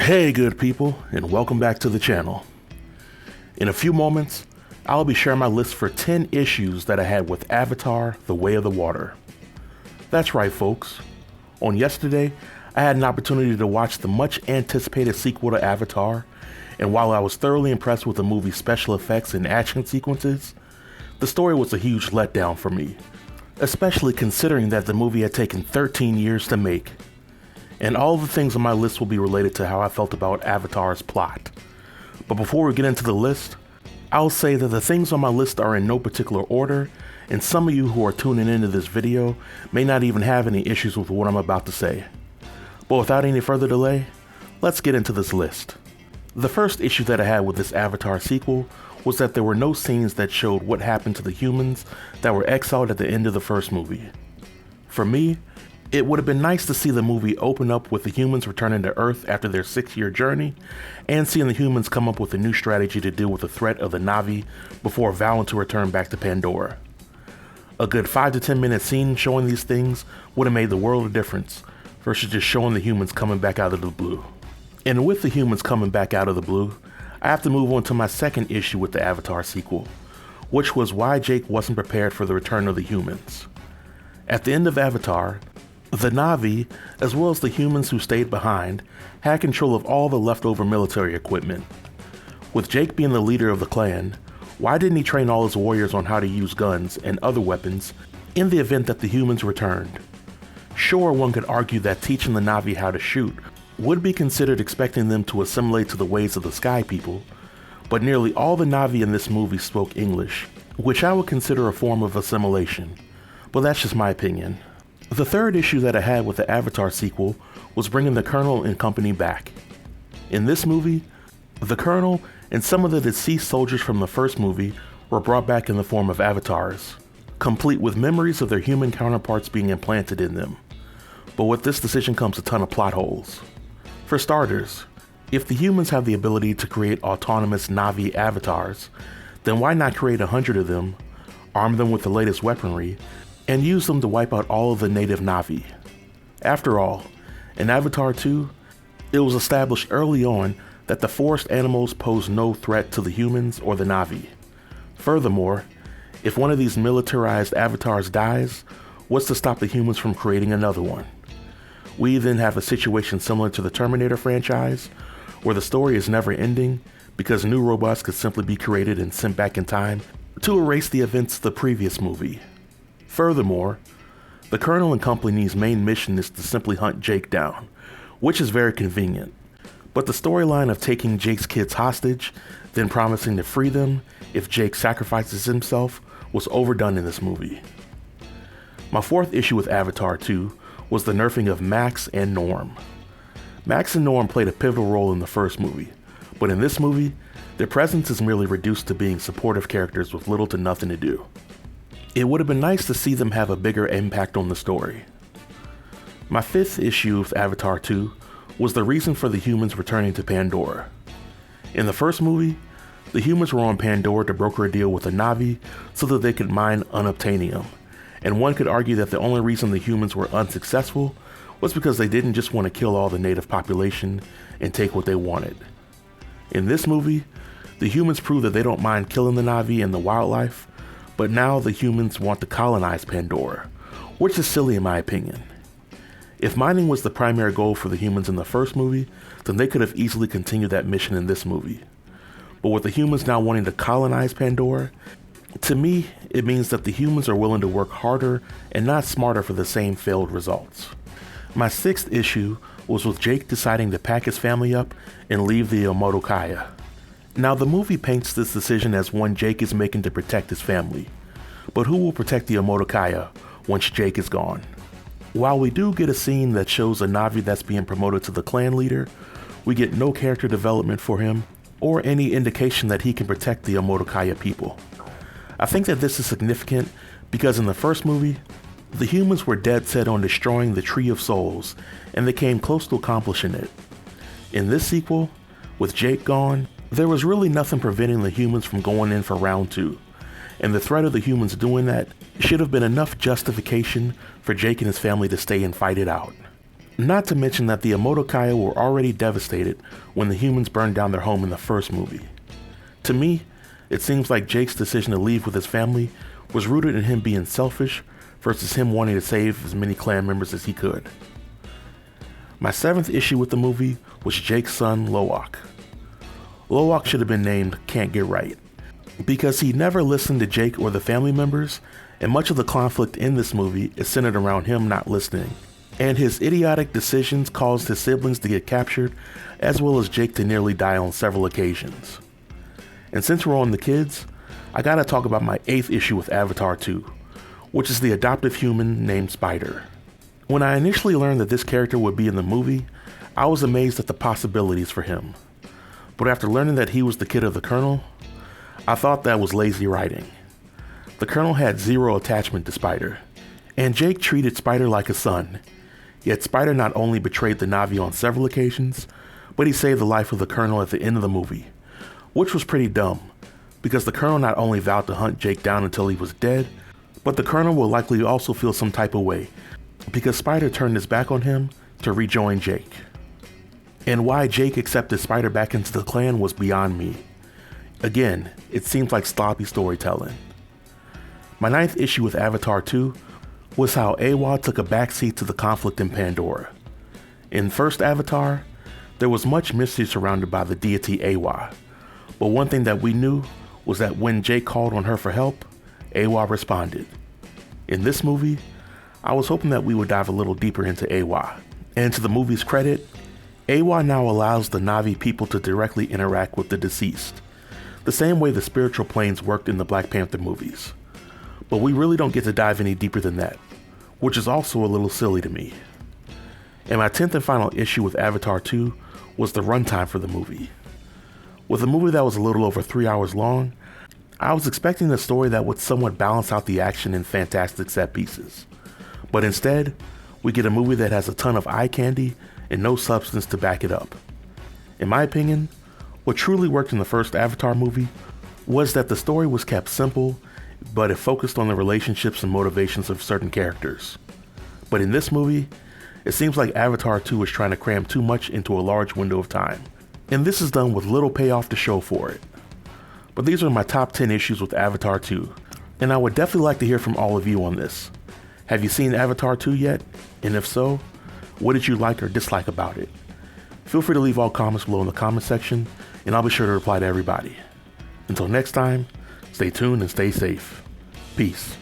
Hey good people, and welcome back to the channel. In a few moments, I'll be sharing my list for 10 issues that I had with Avatar: The Way of the Water. That's right folks, on yesterday I had an opportunity to watch the much anticipated sequel to Avatar, and while I was thoroughly impressed with the movie's special effects and action sequences, the story was a huge letdown for me, especially considering that the movie had taken 13 years to make. And all of the things on my list will be related to how I felt about Avatar's plot. But before we get into the list, I'll say that the things on my list are in no particular order, and some of you who are tuning into this video may not even have any issues with what I'm about to say. But without any further delay, let's get into this list. The first issue that I had with this Avatar sequel was that there were no scenes that showed what happened to the humans that were exiled at the end of the first movie. For me, it would have been nice to see the movie open up with the humans returning to Earth after their 6-year journey, and seeing the humans come up with a new strategy to deal with the threat of the Na'vi before vowing to return back to Pandora. A good 5 to 10 minute scene showing these things would have made the world of difference, versus just showing the humans coming back out of the blue. And with the humans coming back out of the blue, I have to move on to my second issue with the Avatar sequel, which was why Jake wasn't prepared for the return of the humans. At the end of Avatar, the Na'vi, as well as the humans who stayed behind, had control of all the leftover military equipment. With Jake being the leader of the clan, why didn't he train all his warriors on how to use guns and other weapons in the event that the humans returned? Sure, one could argue that teaching the Na'vi how to shoot would be considered expecting them to assimilate to the ways of the Sky People, but nearly all the Na'vi in this movie spoke English, which I would consider a form of assimilation, but that's just my opinion. The third issue that I had with the Avatar sequel was bringing the Colonel and company back. In this movie, the Colonel and some of the deceased soldiers from the first movie were brought back in the form of avatars, complete with memories of their human counterparts being implanted in them. But with this decision comes a ton of plot holes. For starters, if the humans have the ability to create autonomous Na'vi avatars, then why not create 100 of them, arm them with the latest weaponry, and use them to wipe out all of the native Na'vi? After all, in Avatar 2, it was established early on that the forest animals pose no threat to the humans or the Na'vi. Furthermore, if one of these militarized avatars dies, what's to stop the humans from creating another one? We then have a situation similar to the Terminator franchise, where the story is never ending because new robots could simply be created and sent back in time to erase the events of the previous movie. Furthermore, the Colonel and company's main mission is to simply hunt Jake down, which is very convenient. But the storyline of taking Jake's kids hostage, then promising to free them if Jake sacrifices himself, was overdone in this movie. My fourth issue with Avatar 2 was the nerfing of Max and Norm. Max and Norm played a pivotal role in the first movie, but in this movie, their presence is merely reduced to being supportive characters with little to nothing to do. It would have been nice to see them have a bigger impact on the story. My fifth issue of Avatar 2 was the reason for the humans returning to Pandora. In the first movie, the humans were on Pandora to broker a deal with the Na'vi so that they could mine unobtainium, and one could argue that the only reason the humans were unsuccessful was because they didn't just want to kill all the native population and take what they wanted. In this movie, the humans prove that they don't mind killing the Na'vi and the wildlife, but now the humans want to colonize Pandora, which is silly in my opinion. If mining was the primary goal for the humans in the first movie, then they could have easily continued that mission in this movie. But with the humans now wanting to colonize Pandora, to me, it means that the humans are willing to work harder and not smarter for the same failed results. My sixth issue was with Jake deciding to pack his family up and leave the Omotokaya. Now the movie paints this decision as one Jake is making to protect his family, but who will protect the Omotokaya once Jake is gone? While we do get a scene that shows a Na'vi that's being promoted to the clan leader, we get no character development for him or any indication that he can protect the Omotokaya people. I think that this is significant because in the first movie, the humans were dead set on destroying the Tree of Souls, and they came close to accomplishing it. In this sequel, with Jake gone, there was really nothing preventing the humans from going in for round 2, and the threat of the humans doing that should have been enough justification for Jake and his family to stay and fight it out. Not to mention that the Omotokaya were already devastated when the humans burned down their home in the first movie. To me, it seems like Jake's decision to leave with his family was rooted in him being selfish versus him wanting to save as many clan members as he could. My 7th issue with the movie was Jake's son, Loak. Loak should have been named Can't Get Right, because he never listened to Jake or the family members, and much of the conflict in this movie is centered around him not listening. And his idiotic decisions caused his siblings to get captured, as well as Jake to nearly die on several occasions. And since we're on the kids, I gotta talk about my 8th issue with Avatar 2, which is the adoptive human named Spider. When I initially learned that this character would be in the movie, I was amazed at the possibilities for him. But after learning that he was the kid of the Colonel, I thought that was lazy writing. The Colonel had zero attachment to Spider, and Jake treated Spider like a son. Yet Spider not only betrayed the Na'vi on several occasions, but he saved the life of the Colonel at the end of the movie, which was pretty dumb, because the Colonel not only vowed to hunt Jake down until he was dead, but the Colonel will likely also feel some type of way, because Spider turned his back on him to rejoin Jake. And why Jake accepted Spider back into the clan was beyond me. Again, it seems like sloppy storytelling. My 9th issue with Avatar 2 was how Eywa took a backseat to the conflict in Pandora. In first Avatar, there was much mystery surrounded by the deity Eywa, but one thing that we knew was that when Jake called on her for help, Eywa responded. In this movie, I was hoping that we would dive a little deeper into Eywa, and to the movie's credit, Eywa now allows the Na'vi people to directly interact with the deceased, the same way the spiritual planes worked in the Black Panther movies. But we really don't get to dive any deeper than that, which is also a little silly to me. And my 10th and final issue with Avatar 2 was the runtime for the movie. With a movie that was a little over 3 hours long, I was expecting a story that would somewhat balance out the action and fantastic set pieces. But instead, we get a movie that has a ton of eye candy and no substance to back it up. In my opinion, what truly worked in the first Avatar movie was that the story was kept simple, but it focused on the relationships and motivations of certain characters. But in this movie, it seems like Avatar 2 is trying to cram too much into a large window of time, and this is done with little payoff to show for it. But these are my top 10 issues with Avatar 2, and I would definitely like to hear from all of you on this. Have you seen Avatar 2 yet? And if so, what did you like or dislike about it? Feel free to leave all comments below in the comment section, and I'll be sure to reply to everybody. Until next time, stay tuned and stay safe. Peace.